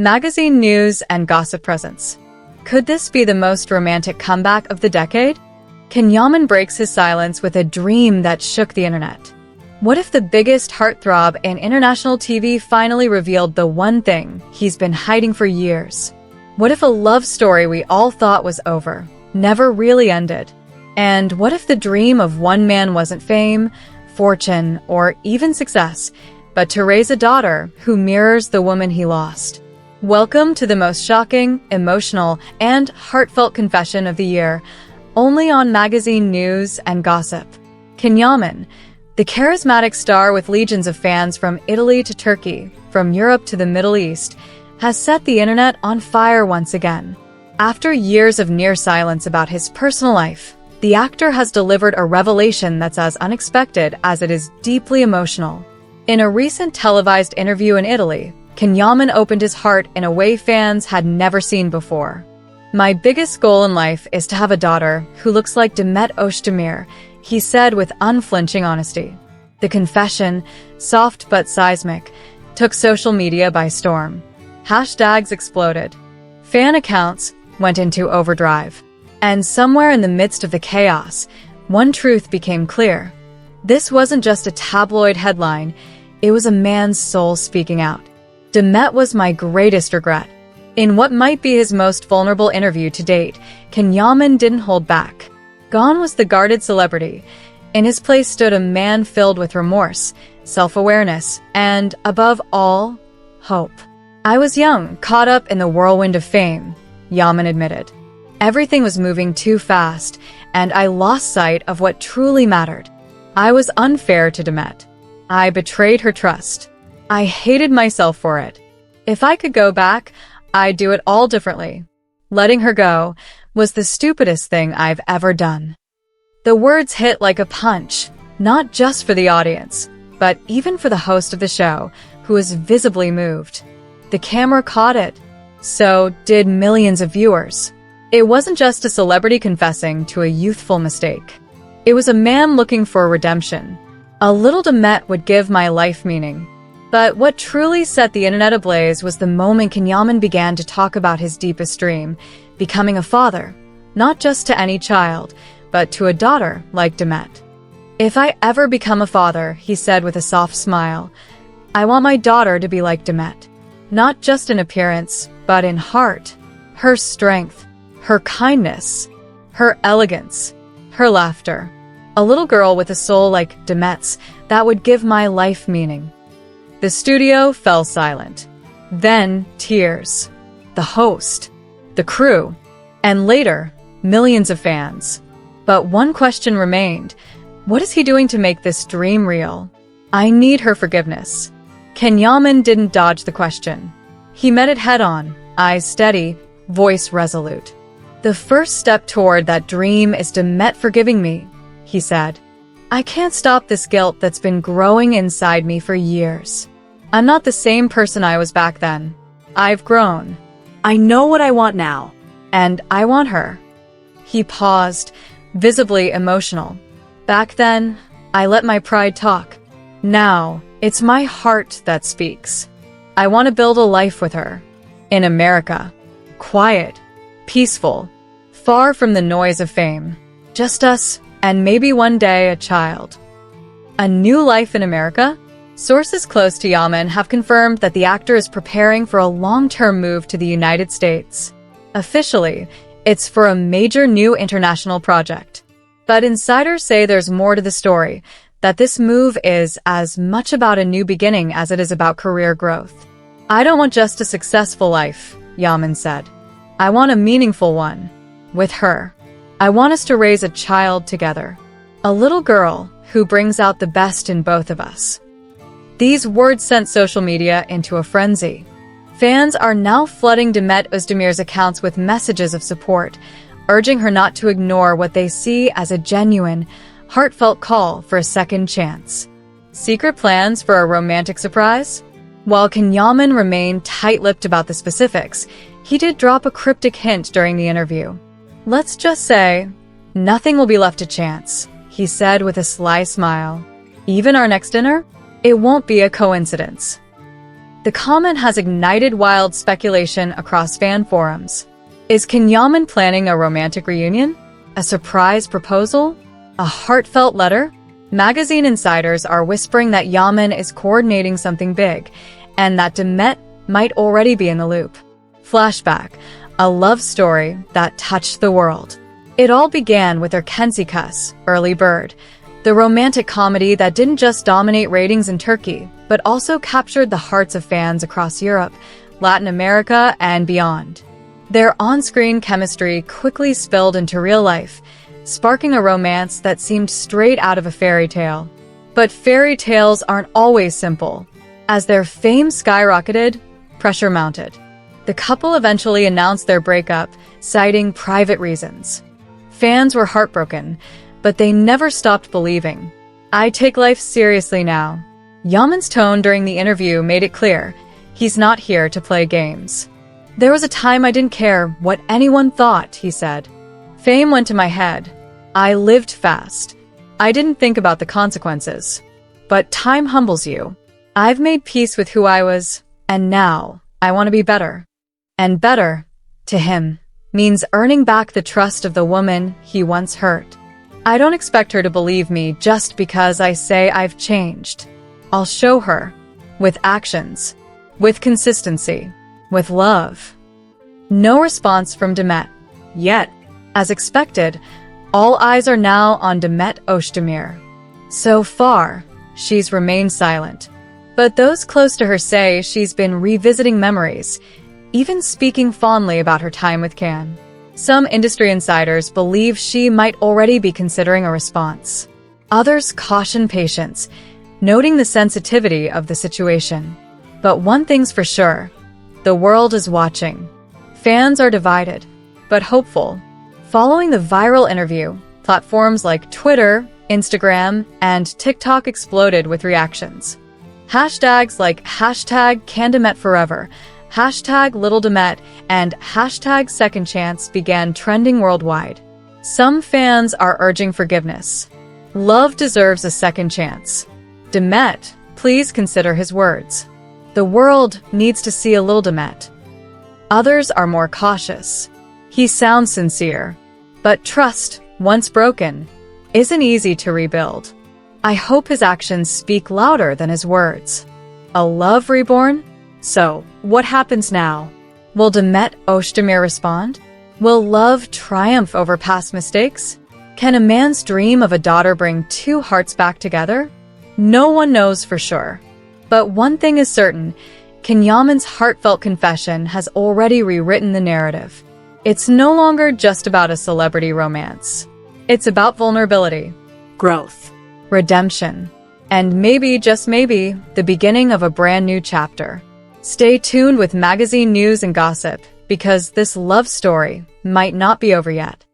Magazine news and gossip presents. Could this be the most romantic comeback of the decade? Can Yaman breaks his silence with a dream that shook the internet? What if the biggest heartthrob in international TV finally revealed the one thing he's been hiding for years? What if a love story we all thought was over never really ended? And what if the dream of one man wasn't fame, fortune, or even success, but to raise a daughter who mirrors the woman he lost? Welcome to the most shocking, emotional, and heartfelt confession of the year, only on magazine news and gossip. Can Yaman, the charismatic star with legions of fans from Italy to Turkey, from Europe to the Middle East, has set the internet on fire once again. After years of near silence about his personal life, the actor has delivered a revelation that's as unexpected as it is deeply emotional. In a recent televised interview in Italy, Can Yaman opened his heart in a way fans had never seen before. "My biggest goal in life is to have a daughter who looks like Demet Özdemir," he said with unflinching honesty. The confession, soft but seismic, took social media by storm. Hashtags exploded. Fan accounts went into overdrive. And somewhere in the midst of the chaos, one truth became clear. This wasn't just a tabloid headline, it was a man's soul speaking out. Demet was my greatest regret. In what might be his most vulnerable interview to date, Can Yaman didn't hold back. Gone was the guarded celebrity. In his place stood a man filled with remorse, self-awareness, and, above all, hope. "I was young, caught up in the whirlwind of fame," Yaman admitted. "Everything was moving too fast, and I lost sight of what truly mattered. I was unfair to Demet. I betrayed her trust. I hated myself for it. If I could go back, I'd do it all differently. Letting her go was the stupidest thing I've ever done." The words hit like a punch, not just for the audience, but even for the host of the show, who was visibly moved. The camera caught it. So did millions of viewers. It wasn't just a celebrity confessing to a youthful mistake. It was a man looking for redemption. "A little Demet would give my life meaning." But what truly set the internet ablaze was the moment Can Yaman began to talk about his deepest dream, becoming a father, not just to any child, but to a daughter like Demet. "If I ever become a father," he said with a soft smile, "I want my daughter to be like Demet. Not just in appearance, but in heart. Her strength, her kindness, her elegance, her laughter. A little girl with a soul like Demet's that would give my life meaning." The studio fell silent. Then tears. The host, the crew, and later, millions of fans. But one question remained. What is he doing to make this dream real? "I need her forgiveness." Can Yaman didn't dodge the question. He met it head-on, eyes steady, voice resolute. "The first step toward that dream is Demet forgiving me," he said. "I can't stop this guilt that's been growing inside me for years. I'm not the same person I was back then. I've grown. I know what I want now, and I want her." He paused, visibly emotional. "Back then, I let my pride talk. Now, it's my heart that speaks. I want to build a life with her. In America. Quiet, peaceful, far from the noise of fame. Just us, and maybe one day a child." A new life in America? Sources close to Yaman have confirmed that the actor is preparing for a long-term move to the United States. Officially, it's for a major new international project. But insiders say there's more to the story, that this move is as much about a new beginning as it is about career growth. "I don't want just a successful life," Yaman said. "I want a meaningful one. With her. I want us to raise a child together. A little girl who brings out the best in both of us." These words sent social media into a frenzy. Fans are now flooding Demet Özdemir's accounts with messages of support, urging her not to ignore what they see as a genuine, heartfelt call for a second chance. Secret plans for a romantic surprise? While Can Yaman remained tight-lipped about the specifics, he did drop a cryptic hint during the interview. "Let's just say, nothing will be left to chance," he said with a sly smile. "Even our next dinner? It won't be a coincidence." The comment has ignited wild speculation across fan forums. Is Yaman planning a romantic reunion? A surprise proposal? A heartfelt letter? Magazine insiders are whispering that Yaman is coordinating something big, and that Demet might already be in the loop. Flashback, a love story that touched the world. It all began with their Kensikas, Early Bird, the romantic comedy that didn't just dominate ratings in Turkey, but also captured the hearts of fans across Europe, Latin America, and beyond. Their on-screen chemistry quickly spilled into real life, sparking a romance that seemed straight out of a fairy tale. But fairy tales aren't always simple. As their fame skyrocketed, pressure mounted. The couple eventually announced their breakup, citing private reasons. Fans were heartbroken, but they never stopped believing. I take life seriously now. Yaman's tone during the interview made it clear he's not here to play games. There was a time I didn't care what anyone thought, he said. Fame went to my head. I lived fast. I didn't think about the consequences. But time humbles you. I've made peace with who I was, and now I want to be better. And better, to him, means earning back the trust of the woman he once hurt. I don't expect her to believe me just because I say I've changed. I'll show her. With actions. With consistency. With love. No response from Demet. Yet, as expected, all eyes are now on Demet Özdemir. So far, she's remained silent. But those close to her say she's been revisiting memories, even speaking fondly about her time with Can. Some industry insiders believe she might already be considering a response. Others caution patience, noting the sensitivity of the situation. But one thing's for sure, the world is watching. Fans are divided, but hopeful. Following the viral interview, platforms like Twitter, Instagram, and TikTok exploded with reactions. Hashtags like #CanDemetForever, #LittleDemet, and #SecondChance began trending worldwide. Some fans are urging forgiveness. Love deserves a second chance. Demet, please consider his words. The world needs to see a little Demet. Others are more cautious. He sounds sincere. But trust, once broken, isn't easy to rebuild. I hope his actions speak louder than his words. A love reborn? So, what happens now? Will Demet Özdemir respond? Will love triumph over past mistakes? Can a man's dream of a daughter bring two hearts back together? No one knows for sure. But one thing is certain, Yaman's heartfelt confession has already rewritten the narrative. It's no longer just about a celebrity romance. It's about vulnerability, growth, redemption, and maybe, just maybe, the beginning of a brand new chapter. Stay tuned with magazine news and gossip, because this love story might not be over yet.